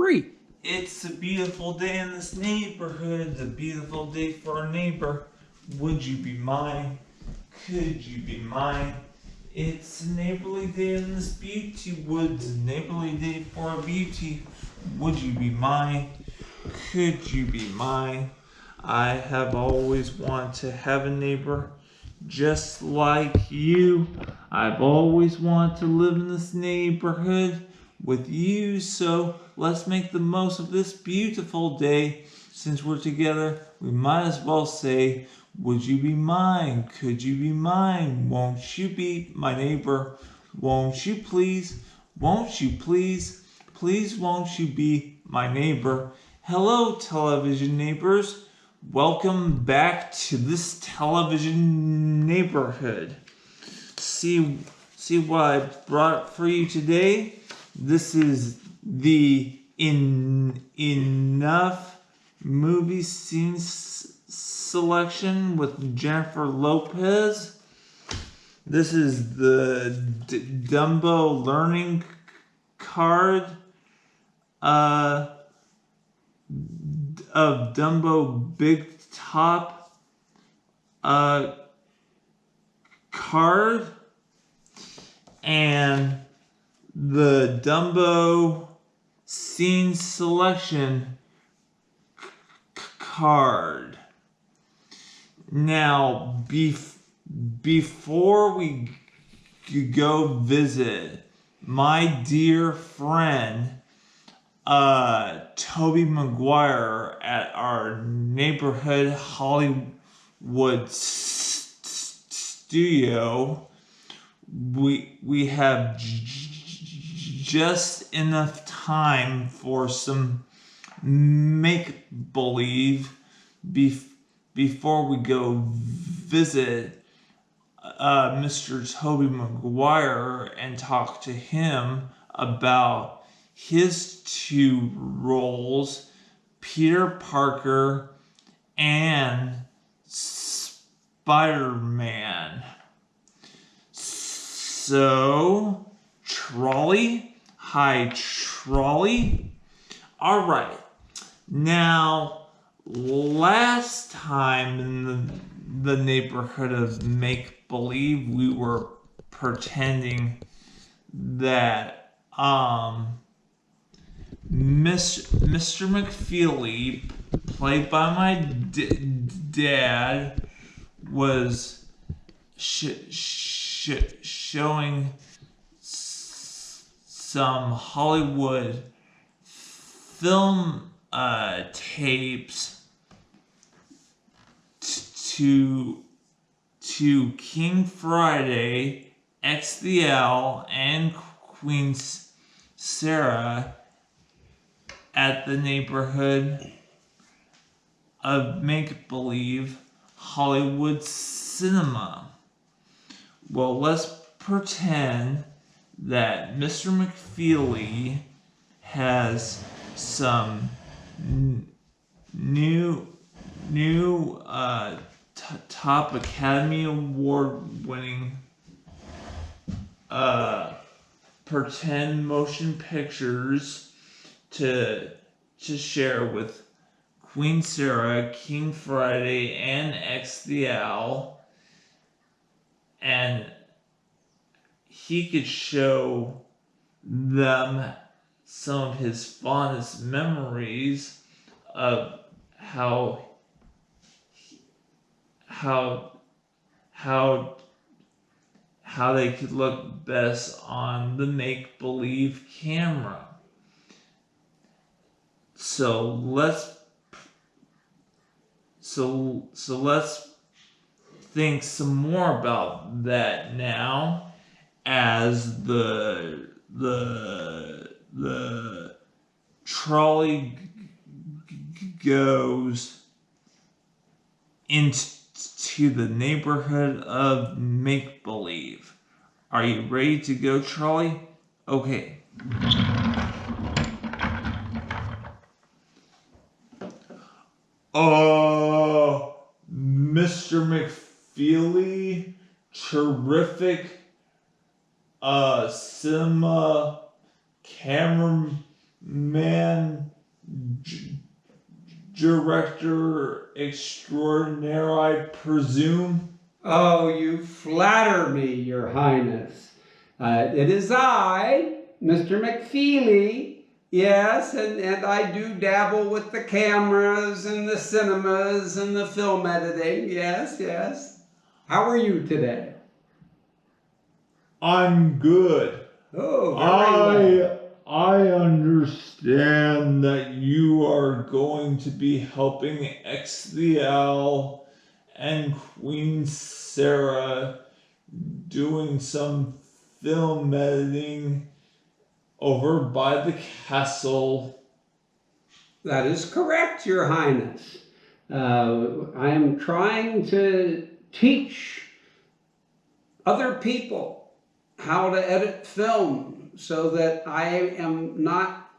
3. It's a beautiful day in this neighborhood, a beautiful day for our neighbor. Would you be mine? Could you be mine? It's a neighborly day in this beauty woods, a neighborly day for our beauty. Would you be mine? Could you be mine? I have always wanted to have a neighbor just like you. I've always wanted to live in this neighborhood with you, so let's make the most of this beautiful day. Since we're together, we might as well say, would you be mine? Could you be mine? Won't you be my neighbor? Won't you please? Won't you please? Please won't you be my neighbor? Hello, television neighbors. Welcome back to this television neighborhood. See what I brought for you today? This is the Enough movie scene selection with Jennifer Lopez. This is the Dumbo learning card of Dumbo Big Top card, and the Dumbo scene selection card. Now, before we go visit my dear friend Toby Maguire at our neighborhood Hollywood studio, we have just enough time for some make-believe before we go visit Mr. Toby Maguire and talk to him about his two roles, Peter Parker and Spider-Man. So, Trolley? Hi, Trolley? Alright. Now, last time in the neighborhood of make-believe, we were pretending that Mr. McFeely, played by my dad, was showing some Hollywood film tapes to King Friday, XDL, and Queen Sarah at the neighborhood of make-believe Hollywood cinema. Well, let's pretend that Mr. McFeely has some new top Academy Award winning pretend motion pictures to share with Queen Sarah, King Friday, and XDL, and he could show them some of his fondest memories of how they could look best on the make-believe camera. So let's think some more about that now as the trolley goes into the neighborhood of make-believe. Are you ready to go, trolley? Okay. Mr. McFeely, terrific cinema cameraman director extraordinaire, I presume? Oh, you flatter me, Your Highness. It is I, Mr. McFeely. Yes, and I do dabble with the cameras and the cinemas and the film editing. Yes, yes. How are you today? I'm good. Oh, very well. I understand that you are going to be helping XDL and Queen Sarah doing some film editing over by the castle. That is correct, Your Highness. I am trying to teach other people how to edit film so that I am not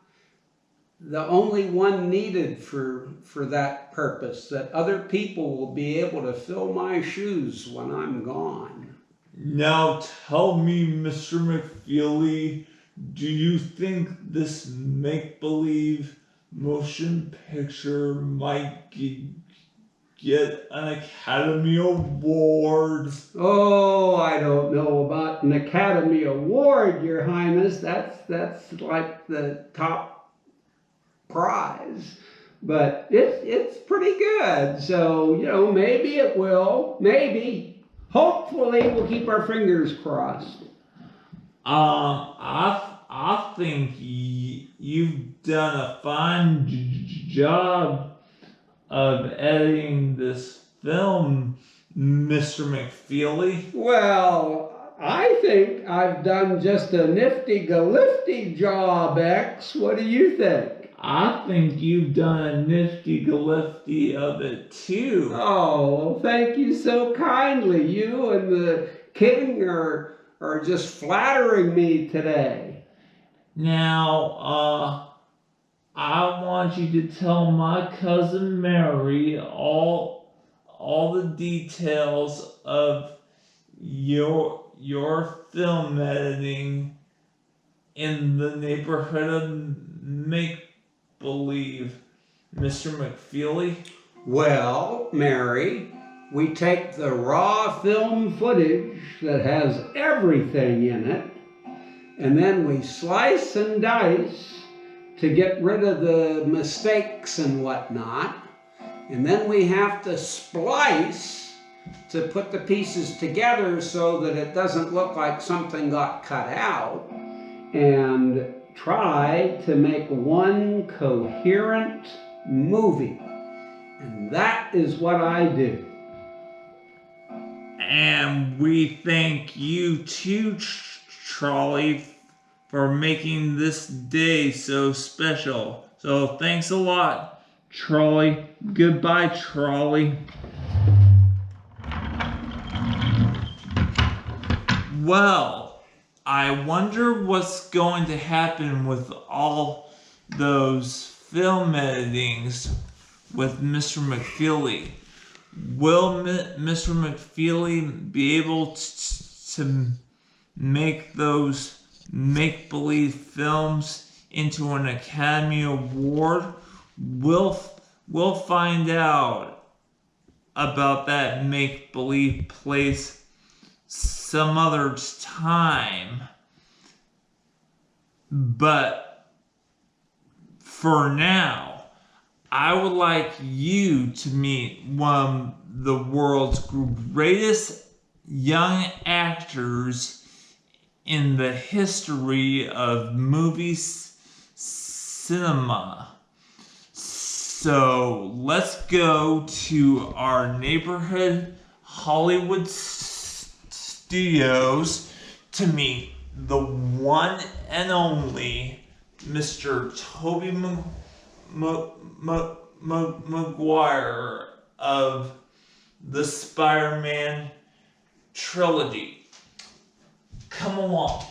the only one needed for that purpose, that other people will be able to fill my shoes when I'm gone. Now tell me, Mr. McFeely, do you think this make-believe motion picture might get an Academy Award? Oh, I don't know about an Academy Award, Your Highness. That's like the top prize. But it's pretty good. So, maybe it will. Maybe. Hopefully, we'll keep our fingers crossed. I think you've done a fine job of editing this film, Mr. McFeely. Well, I think I've done just a nifty-galifty job, X. What do you think? I think you've done a nifty-galifty of it too. Oh, well, thank you so kindly. You and the king are just flattering me today. Now, I want you to tell my cousin Mary all the details of your film editing in the neighborhood of make-believe, Mr. McFeely. Well, Mary, we take the raw film footage that has everything in it, and then we slice and dice to get rid of the mistakes and whatnot. And then we have to splice to put the pieces together so that it doesn't look like something got cut out, and try to make one coherent movie. And that is what I do. And we thank you too, Trolley, for making this day so special. So thanks a lot, Trolley. Goodbye, Trolley. Well, I wonder what's going to happen with all those film editings with Mr. McFeely. Will Mr. McFeely be able to make those make-believe films into an Academy Award? We'll find out about that make-believe place some other time. But for now, I would like you to meet one of the world's greatest young actors in the history of cinema. So let's go to our neighborhood Hollywood studios to meet the one and only Mr. Tobey Maguire of the Spider-Man trilogy. Come along.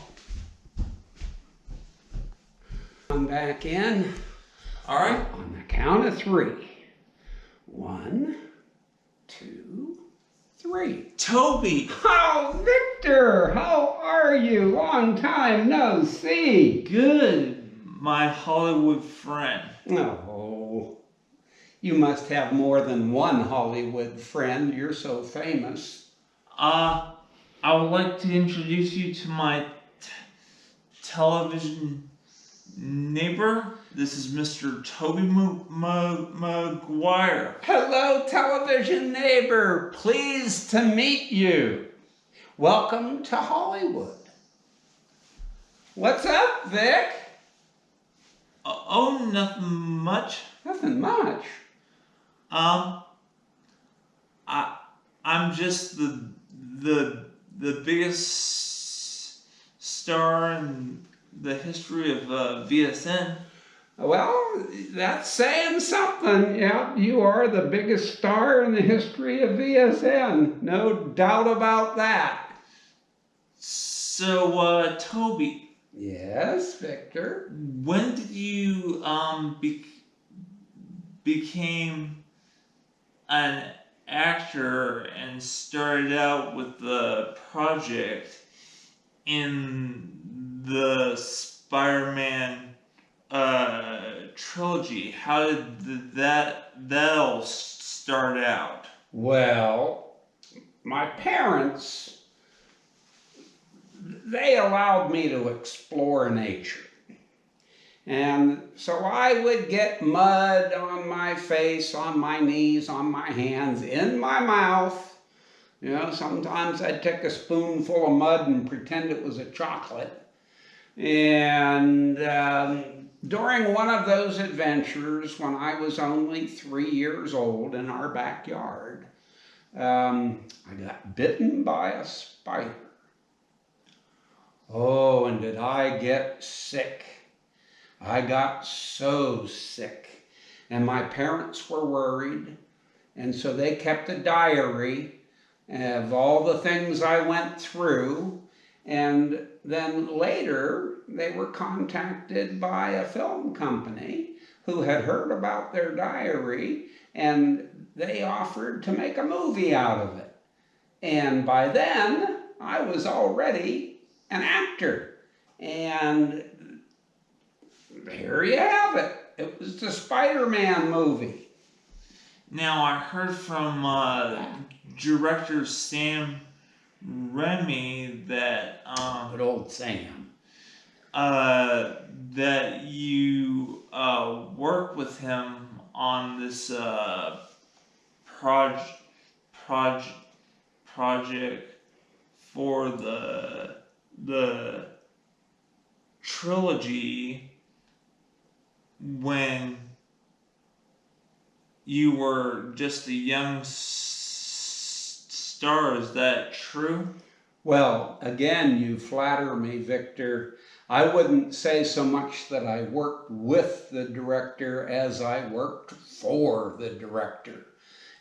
Come back in. All right. On the count of 3. 1, 2, 3. Toby. Oh, Victor, how are you? Long time no see. Good, my Hollywood friend. Oh, you must have more than one Hollywood friend. You're so famous. I would like to introduce you to my television neighbor. This is Mr. Toby Maguire. Hello, television neighbor. Pleased to meet you. Welcome to Hollywood. What's up, Vic? Oh, nothing much. Nothing much. I'm just the biggest star in the history of VSN. Well, that's saying something. Yeah, you are the biggest star in the history of VSN. No doubt about that. So, Toby. Yes, Victor. When did you became an actor and started out with the project in the Spider-Man trilogy? How did that all start out? Well, my parents, they allowed me to explore nature. And so I would get mud on my face, on my knees, on my hands, in my mouth. You know, sometimes I'd take a spoonful of mud and pretend it was a chocolate. And during one of those adventures, when I was only 3 years old in our backyard, I got bitten by a spider. Oh, and did I get sick. I got so sick, and my parents were worried, and so they kept a diary of all the things I went through, and then later they were contacted by a film company who had heard about their diary, and they offered to make a movie out of it. And by then, I was already an actor, and here you have it. It was the Spider-Man movie. Now, I heard from director Sam Raimi that Good old Sam. that you work with him on this project for the trilogy when you were just a young star. Is that true? Well, again, you flatter me, Victor. I wouldn't say so much that I worked with the director as I worked for the director.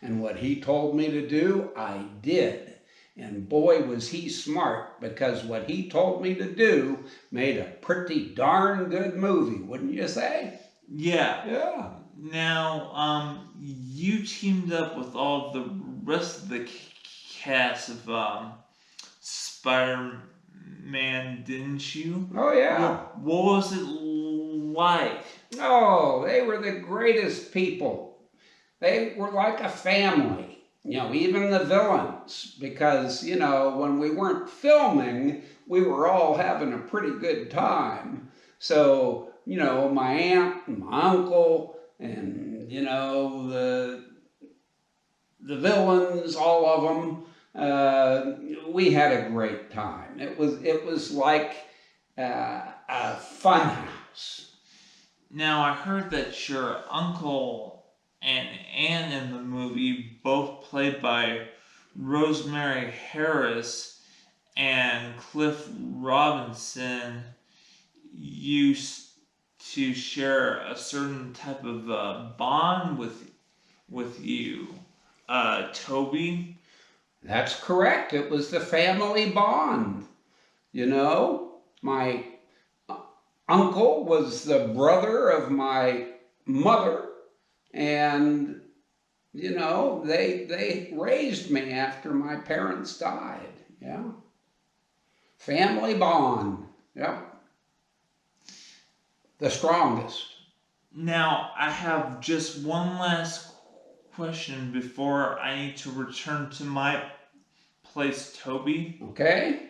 And what he told me to do, I did. And boy, was he smart, because what he told me to do made a pretty darn good movie, wouldn't you say? Yeah. Yeah. Now, you teamed up with all the rest of the cast of Spider-Man, didn't you? Oh, yeah. What was it like? Oh, they were the greatest people. They were like a family. You know, even the villains, because, you know, when we weren't filming, we were all having a pretty good time. So, you know, my aunt and my uncle and, you know, the villains, all of them, we had a great time. It was like a fun house. Now, I heard that your uncle and Anne in the movie, both played by Rosemary Harris and Cliff Robinson, used to share a certain type of bond with you, Toby. That's correct. It was the family bond. You know, my uncle was the brother of my mother, and, you know, they raised me after my parents died. Yeah. Family bond. Yep. the strongest. Now, I have just one last question before I need to return to my place, Toby. Okay?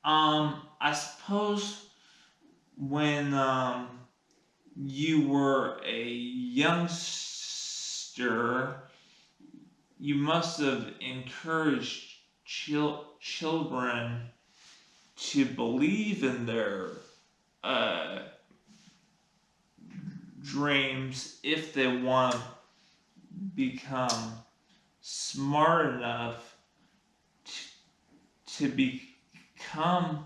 I suppose when you were a youngster, you must have encouraged children to believe in their dreams if they want to become smart enough to become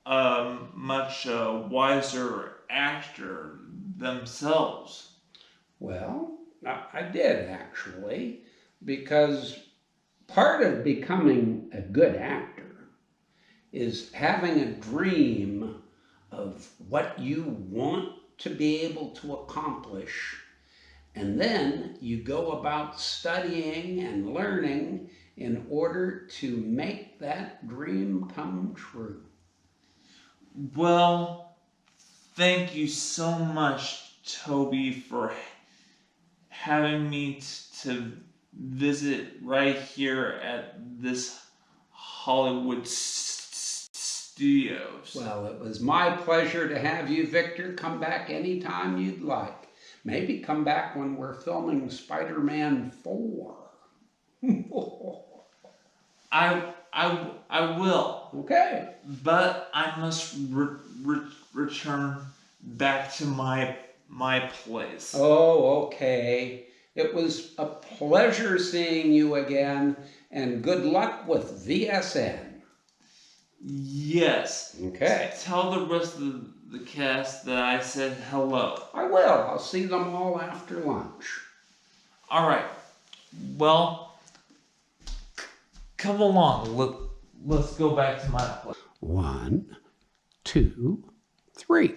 a much wiser actor themselves. Well, I did actually, because part of becoming a good actor is having a dream of what you want to be able to accomplish, and then you go about studying and learning in order to make that dream come true. Well, thank you so much, Toby, for having me to visit right here at this Hollywood studios. Well, it was my pleasure to have you, Victor. Come back anytime you'd like. Maybe come back when we're filming Spider-Man 4. I will. Okay. But I must return back to my place. Oh, okay. It was a pleasure seeing you again, and good luck with VSN. Yes. Okay. Tell the rest of the cast that I said hello. I will. I'll see them all after lunch. All right. Well, come along. Let's go back to my place. 1, 2, 3.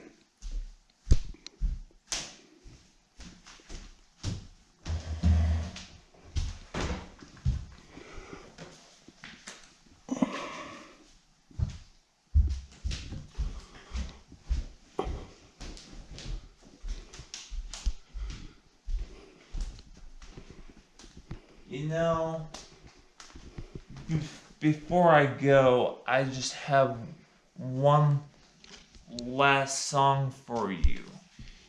You know, before I go, I just have one last song for you.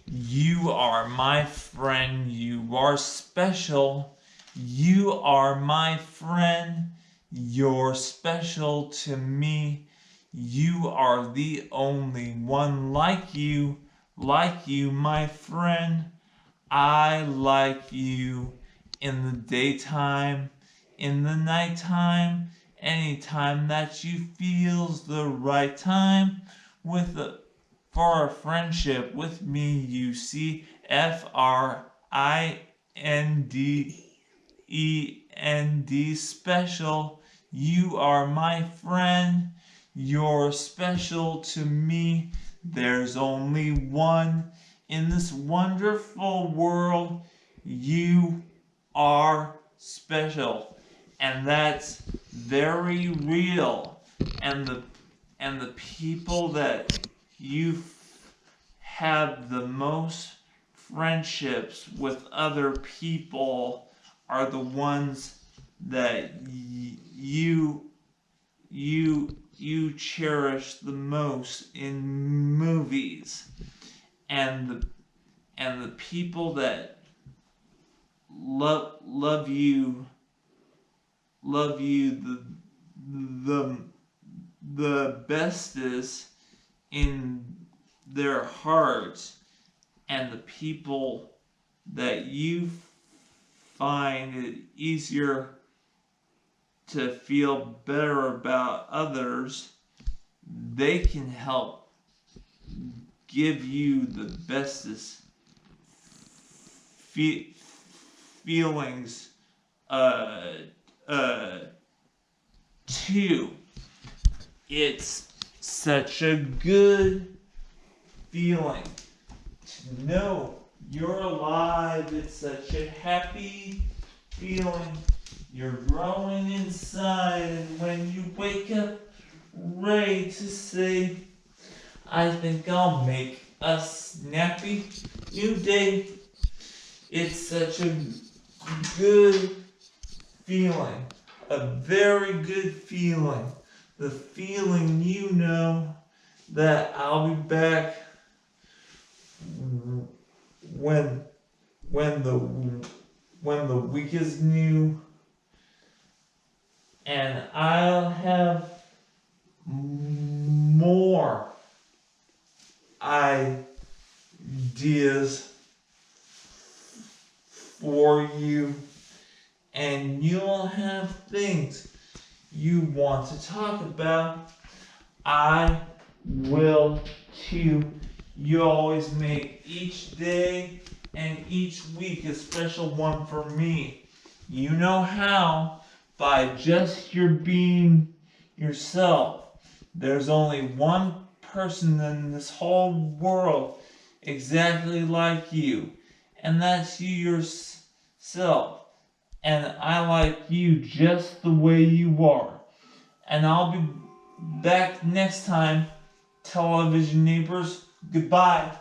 You are my friend, you are special. You are my friend, you're special to me. You are the only one like you, my friend. I like you. In the daytime, in the nighttime, anytime that you feels the right time for a friendship with me, you see FRINDEND special. You are my friend, you're special to me. There's only one in this wonderful world. You are special, and that's very real. And the people that you have the most friendships with other people are the ones that you cherish the most in movies, and the people that love you the bestest in their hearts, and the people that you find it easier to feel better about others, they can help give you the bestest feelings too. It's such a good feeling to know you're alive. It's such a happy feeling. You're growing inside, and when you wake up ready to say, I think I'll make a snappy new day. It's such a good feeling, a very good feeling. The feeling you know that I'll be back when when the when the week is new, and I'll have more ideas for you, and you'll have things you want to talk about. I will too. You always make each day and each week a special one for me. You know how? By just your being yourself. There's only one person in this whole world exactly like you, and that's you yourself. And I like you just the way you are. And I'll be back next time. Television neighbors, goodbye.